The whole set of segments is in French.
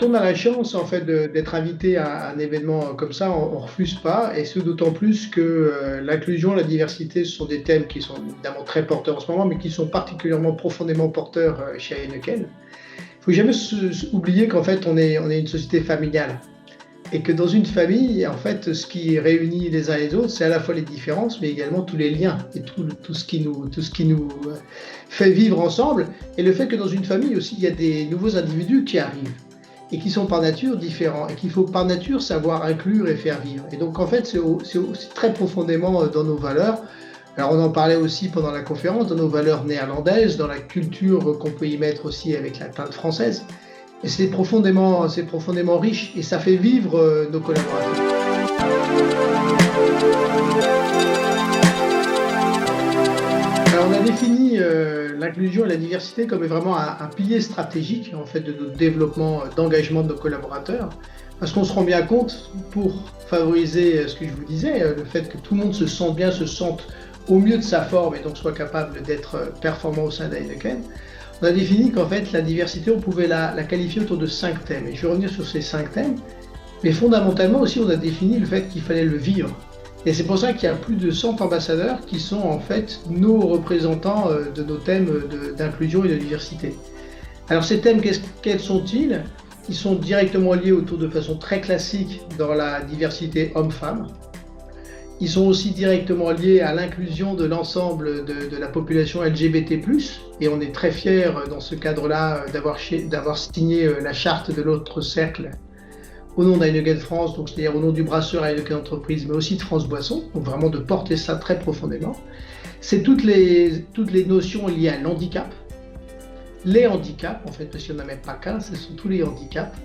quand on a la chance en fait d'être invité à un événement comme ça, on refuse pas, et ce d'autant plus que l'inclusion, la diversité, ce sont des thèmes qui sont évidemment très porteurs en ce moment, mais qui sont particulièrement profondément porteurs chez Heineken. Il faut jamais oublier qu'en fait on est une société familiale. Et que dans une famille, en fait, ce qui réunit les uns et les autres, c'est à la fois les différences, mais également tous les liens et tout ce qui nous fait vivre ensemble. Et le fait que dans une famille aussi, il y a des nouveaux individus qui arrivent et qui sont par nature différents et qu'il faut par nature savoir inclure et faire vivre. Et donc, en fait, c'est aussi très profondément dans nos valeurs. Alors, on en parlait aussi pendant la conférence, dans nos valeurs néerlandaises, dans la culture qu'on peut y mettre aussi avec la teinte française. Et c'est profondément riche et ça fait vivre nos collaborateurs. Alors on a défini l'inclusion et la diversité comme vraiment un pilier stratégique en fait de notre développement d'engagement de nos collaborateurs, parce qu'on se rend bien compte, pour favoriser ce que je vous disais, le fait que tout le monde se sente bien, se sente au mieux de sa forme et donc soit capable d'être performant au sein d'Heineken. On a défini qu'en fait, la diversité, on pouvait la qualifier autour de 5 thèmes. Et je vais revenir sur ces 5 thèmes. Mais fondamentalement aussi, on a défini le fait qu'il fallait le vivre. Et c'est pour ça qu'il y a plus de 100 ambassadeurs qui sont en fait nos représentants de nos thèmes d'inclusion et de diversité. Alors ces thèmes, quels sont-ils? Ils sont directement liés autour de façon très classique dans la diversité homme-femme. Ils sont aussi directement liés à l'inclusion de l'ensemble de la population LGBT+, et on est très fiers dans ce cadre-là d'avoir signé la charte de l'autre cercle au nom d'Heineken France, donc c'est-à-dire au nom du brasseur Heineken Entreprise, mais aussi de France Boisson, donc vraiment de porter ça très profondément. C'est toutes les notions liées à l'handicap, les handicaps en fait, parce qu'il n'y en a même pas qu'un, ce sont tous les handicaps.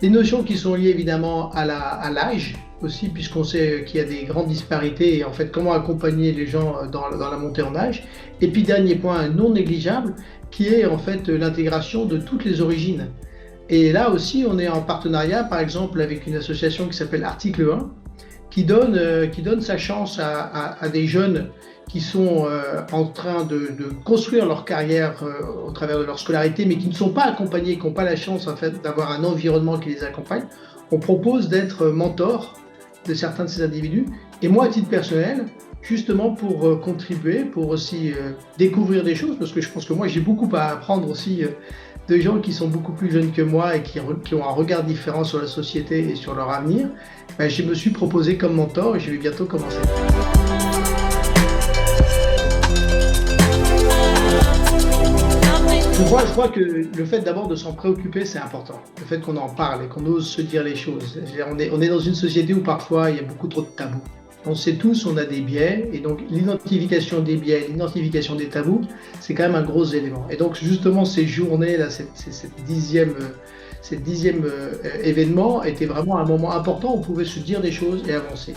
Des notions qui sont liées évidemment à l'âge aussi, puisqu'on sait qu'il y a des grandes disparités et en fait comment accompagner les gens dans la montée en âge. Et puis dernier point non négligeable, qui est en fait l'intégration de toutes les origines. Et là aussi on est en partenariat par exemple avec une association qui s'appelle Article 1, qui donne sa chance à des jeunes qui sont en train de construire leur carrière au travers de leur scolarité, mais qui ne sont pas accompagnés, qui n'ont pas la chance en fait d'avoir un environnement qui les accompagne. On propose d'être mentor de certains de ces individus. Et moi, à titre personnel, justement pour contribuer, pour aussi découvrir des choses, parce que je pense que moi, j'ai beaucoup à apprendre aussi de gens qui sont beaucoup plus jeunes que moi et qui ont un regard différent sur la société et sur leur avenir. Ben, je me suis proposé comme mentor et je vais bientôt commencer. Je crois que le fait d'abord de s'en préoccuper, c'est important. Le fait qu'on en parle et qu'on ose se dire les choses. On est dans une société où parfois il y a beaucoup trop de tabous. On sait tous, on a des biais, et donc l'identification des biais, l'identification des tabous, c'est quand même un gros élément. Et donc justement ces journées-là, cette dixième événement était vraiment un moment important où on pouvait se dire des choses et avancer.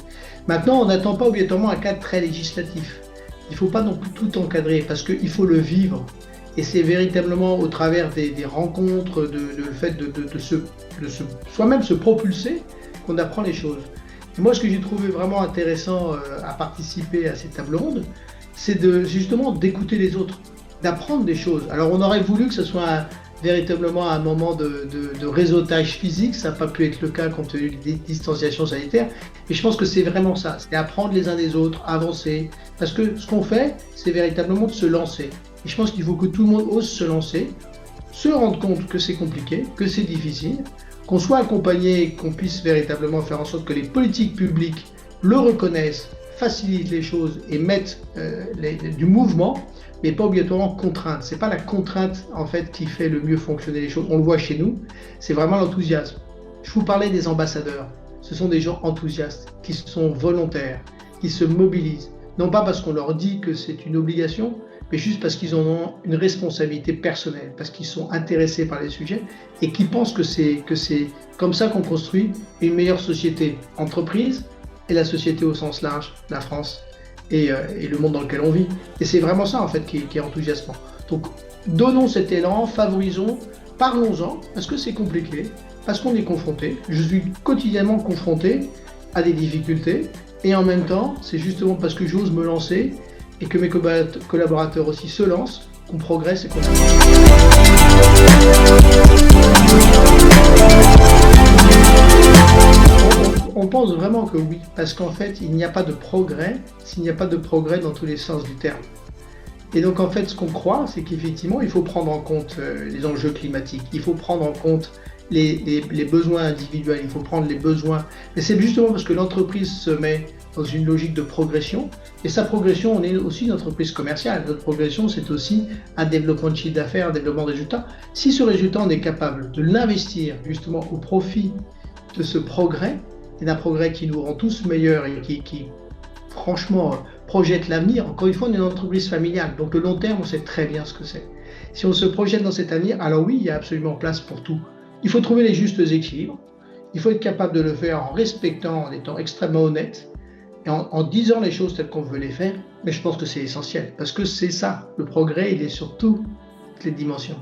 Maintenant, on n'attend pas obligatoirement un cadre très législatif. Il ne faut pas non plus tout encadrer, parce qu'il faut le vivre. Et c'est véritablement au travers des rencontres, le fait de soi-même se propulser qu'on apprend les choses. Et moi, ce que j'ai trouvé vraiment intéressant à participer à ces tables rondes, c'est justement d'écouter les autres, d'apprendre des choses. Alors on aurait voulu que ce soit véritablement un moment de réseautage physique, ça n'a pas pu être le cas compte tenu des distanciations sanitaires, mais je pense que c'est vraiment ça, c'est apprendre les uns des autres, avancer, parce que ce qu'on fait, c'est véritablement de se lancer. Et je pense qu'il faut que tout le monde ose se lancer, se rendre compte que c'est compliqué, que c'est difficile, qu'on soit accompagné, qu'on puisse véritablement faire en sorte que les politiques publiques le reconnaissent, facilitent les choses et mettent du mouvement, mais pas obligatoirement contrainte. C'est pas la contrainte en fait qui fait le mieux fonctionner les choses. On le voit chez nous, c'est vraiment l'enthousiasme. Je vous parlais des ambassadeurs. Ce sont des gens enthousiastes, qui sont volontaires, qui se mobilisent. Non pas parce qu'on leur dit que c'est une obligation, mais juste parce qu'ils en ont une responsabilité personnelle, parce qu'ils sont intéressés par les sujets et qui pensent que c'est comme ça qu'on construit une meilleure société, entreprise et la société au sens large, la France et le monde dans lequel on vit. Et c'est vraiment ça en fait qui est enthousiasmant. Donc donnons cet élan, favorisons, parlons-en, parce que c'est compliqué, parce qu'on est confronté. Je suis quotidiennement confronté à des difficultés et en même temps, c'est justement parce que j'ose me lancer et que mes collaborateurs aussi se lancent, qu'on progresse et qu'on avance. on pense vraiment que oui, parce qu'en fait, il n'y a pas de progrès s'il n'y a pas de progrès dans tous les sens du terme. Et donc en fait, ce qu'on croit, c'est qu'effectivement, il faut prendre en compte les enjeux climatiques, il faut prendre en compte les besoins individuels, il faut prendre les besoins. Mais c'est justement parce que l'entreprise se met dans une logique de progression, et sa progression, on est aussi une entreprise commerciale. Notre progression, c'est aussi un développement de chiffre d'affaires, un développement de résultats. Si ce résultat, on est capable de l'investir justement au profit de ce progrès, et d'un progrès qui nous rend tous meilleurs et qui franchement, projette l'avenir. Encore une fois, on est une entreprise familiale, donc le long terme, on sait très bien ce que c'est. Si on se projette dans cet avenir, alors oui, il y a absolument place pour tout. Il faut trouver les justes équilibres, il faut être capable de le faire en respectant, en étant extrêmement honnête, et en disant les choses telles qu'on veut les faire, mais je pense que c'est essentiel, parce que c'est ça, le progrès, il est sur toutes les dimensions.